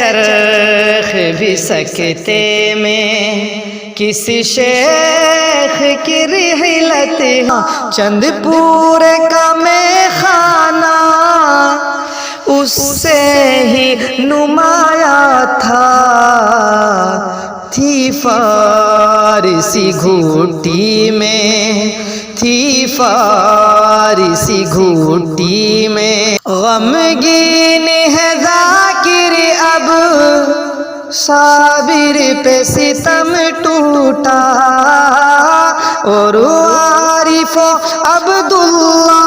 چرخ بھی سکتے میں کسی شیخ کی رحلت چند پورے کا میں خانہ اس سے ہی نمایاں تھا تھی فارسی گھوٹی میں تھی فارسی گھوٹی میں غمگین ہے ذاکر اب صابر پہ ستم ٹوٹا اور عارف و عبداللہ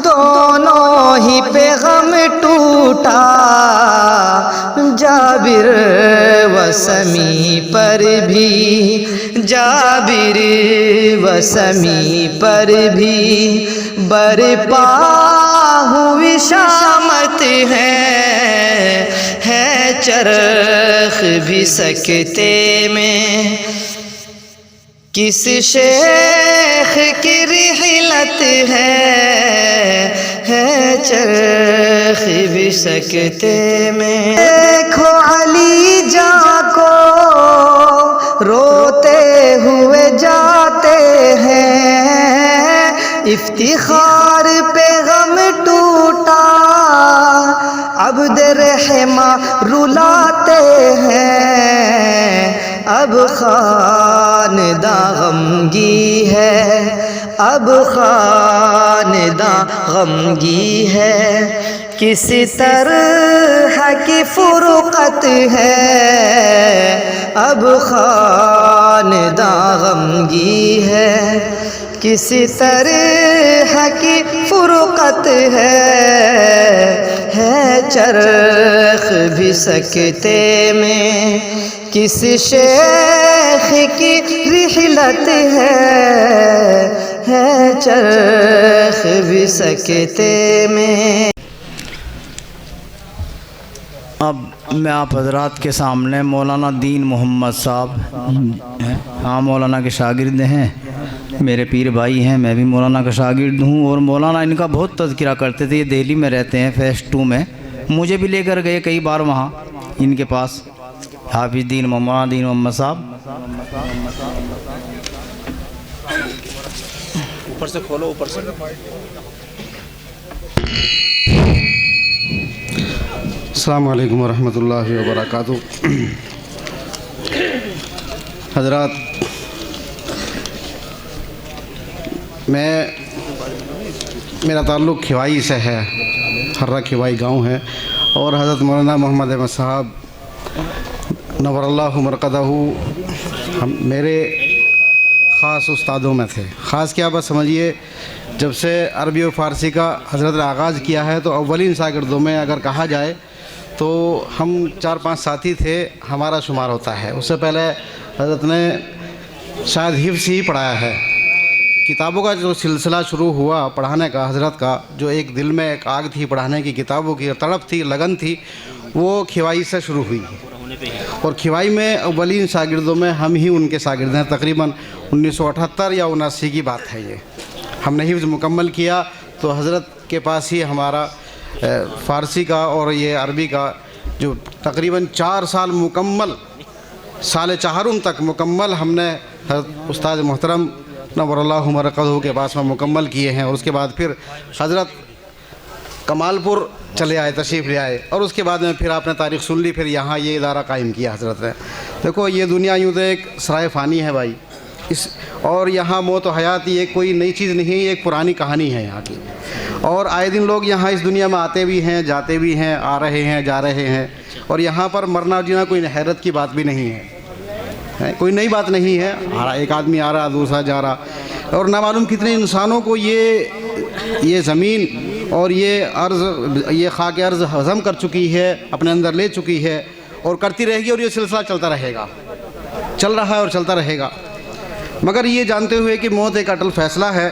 دونوں ہی پہ غم ٹوٹا جابر و سمی پر بھی جابر و سمی پر بھی برپا ہوئی شامت ہے چرخ بھی سکتے میں کس شیخ کی رحلت ہے چرخ بھی سکتے میں دیکھو علی جاں کو روتے ہوئے جاتے ہیں افتخار پہ غم ٹوٹا عبد رحمہ رلاتے ہیں اب خانداں غمگی ہے اب خانداں غمگی ہے کسی طرح کی فرقت ہے اب خانداں غمگی ہے کسی طرح کی فرقت ہے چرخ بھی سکتے میں کس شیخ کی رحلت ہے چرخ بھی سکتے میں۔ اب میں آپ حضرات کے سامنے مولانا دین محمد صاحب ہاں مولانا کے شاگرد ہیں، میرے پیر بھائی ہیں، میں بھی مولانا کا شاگرد ہوں، اور مولانا ان کا بہت تذکرہ کرتے تھے۔ یہ دہلی میں رہتے ہیں فیس 2 میں، مجھے بھی لے کر گئے کئی بار وہاں ان کے پاس، حافظ دین مولانا دین محمد صاحب۔ اوپر سے کھولو، اوپر سے۔ السلام علیکم ورحمۃ اللہ وبرکاتہ۔ حضرات، میرا تعلق کھوائی سے ہے، ہررہ کھوائی گاؤں ہے، اور حضرت مولانا محمد احمد صاحب نور اللہ مرقدہ میرے خاص استادوں میں تھے۔ خاص کیا بس سمجھیے، جب سے عربی و فارسی کا حضرت نے آغاز کیا ہے تو اولین شاگردوں میں اگر کہا جائے تو ہم 4-5 ساتھی تھے، ہمارا شمار ہوتا ہے۔ اس سے پہلے حضرت نے شاید حفظ ہی پڑھایا ہے۔ کتابوں کا جو سلسلہ شروع ہوا پڑھانے کا حضرت کا، جو ایک دل میں ایک آگ تھی پڑھانے کی، کتابوں کی تڑپ تھی، لگن تھی، وہ کھوائی سے شروع ہوئی، اور کھوائی میں اولین شاگردوں میں ہم ہی ان کے شاگرد ہیں۔ تقریباً 1978 یا 79 کی بات ہے یہ۔ ہم نے حفظ مکمل کیا تو حضرت کے پاس ہی ہمارا فارسی کا اور یہ عربی کا جو تقریباً 4 سال مکمل، سال چہارم تک مکمل ہم نے حضرت استاد محترم نور اللہ مرقدہ کے پاس میں مکمل کیے ہیں، اور اس کے بعد پھر حضرت کمال پور چلے آئے، تشریف لے آئے، اور اس کے بعد میں پھر آپ نے تاریخ سن لی، پھر یہاں یہ ادارہ قائم کیا حضرت نے۔ دیکھو یہ دنیا یوں تو ایک سرائے فانی ہے بھائی، اور یہاں موت و حیات یہ کوئی نئی چیز نہیں ہے، یہ ایک پرانی کہانی ہے یہاں کی، اور آئے دن لوگ یہاں اس دنیا میں آتے بھی ہیں، جاتے بھی ہیں، آ رہے ہیں، جا رہے ہیں، اور یہاں پر مرنا جینا کوئی حیرت کی بات بھی نہیں ہے، کوئی نئی بات نہیں ہے۔ ایک آدمی آ رہا، دوسرا جا رہا، اور نہ معلوم کتنے انسانوں کو یہ زمین اور یہ ارض، یہ خاک ارض ہضم کر چکی ہے، اپنے اندر لے چکی ہے، اور کرتی رہے گی، اور یہ سلسلہ چلتا رہے گا، چل رہا ہے اور چلتا رہے گا۔ مگر یہ جانتے ہوئے کہ موت ایک اٹل فیصلہ ہے،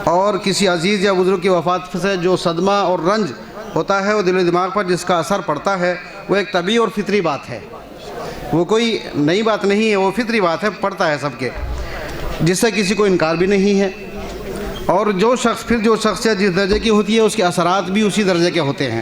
اور کسی عزیز یا بزرگ کی وفات سے جو صدمہ اور رنج ہوتا ہے، وہ دل و دماغ پر جس کا اثر پڑتا ہے، وہ ایک طبیعی اور فطری بات ہے، وہ کوئی نئی بات نہیں ہے، وہ فطری بات ہے، پڑتا ہے سب کے، جس سے کسی کو انکار بھی نہیں ہے۔ اور جو شخصیت جس درجے کی ہوتی ہے، اس کے اثرات بھی اسی درجے کے ہوتے ہیں۔